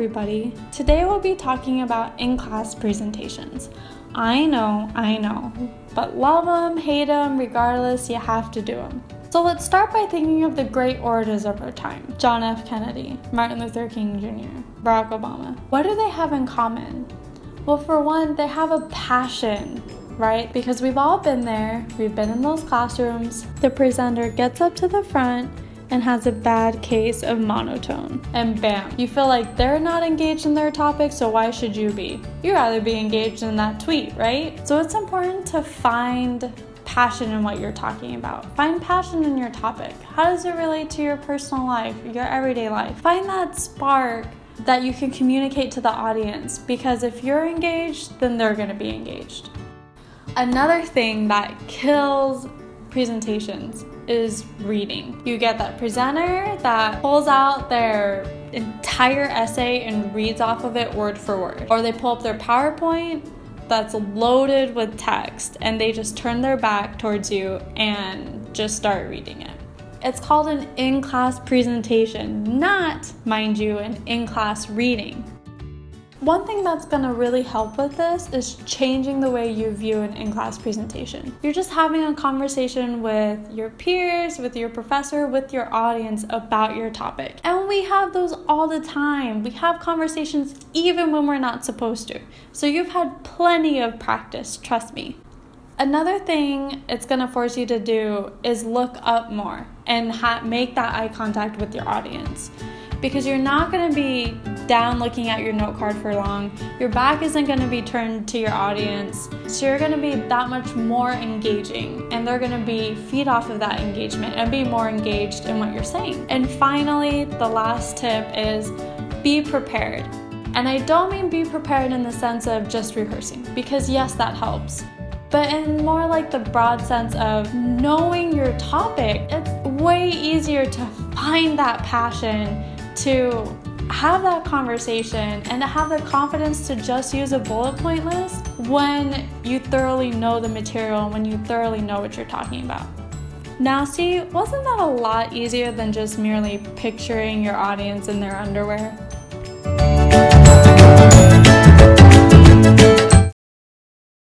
everybody. Today we'll be talking about in-class presentations. I know, but love them, hate them, regardless, you have to do them. So let's start by thinking of the great orators of our time. John F. Kennedy, Martin Luther King Jr., Barack Obama. What do they have in common? Well, for one, they have a passion, right? Because we've all been there, we've been in those classrooms. The presenter gets up to the front and has a bad case of monotone. And bam, you feel like they're not engaged in their topic, so why should you be? You'd rather be engaged in that tweet, right? So it's important to find passion in what you're talking about. Find passion in your topic. How does it relate to your personal life, your everyday life? Find that spark that you can communicate to the audience, because if you're engaged, then they're gonna be engaged. Another thing that kills presentations is reading. You get that presenter that pulls out their entire essay and reads off of it word for word. Or they pull up their PowerPoint that's loaded with text and they just turn their back towards you and just start reading it. It's called an in-class presentation, not, mind you, an in-class reading. One thing that's going to really help with this is changing the way you view an in-class presentation. You're just having a conversation with your peers, with your professor, with your audience about your topic. And we have those all the time. We have conversations even when we're not supposed to. So you've had plenty of practice, trust me. Another thing it's going to force you to do is look up more and make that eye contact with your audience. Because you're not going to be down looking at your note card for long. Your back isn't going to be turned to your audience. So you're going to be that much more engaging, and they're going to be feed off of that engagement and be more engaged in what you're saying. And finally, the last tip is be prepared. And I don't mean be prepared in the sense of just rehearsing, because yes, that helps. But in more like the broad sense of knowing your topic, it's way easier to find that passion, to have that conversation, and to have the confidence to just use a bullet point list when you thoroughly know the material and when you thoroughly know what you're talking about. Now see, wasn't that a lot easier than just merely picturing your audience in their underwear?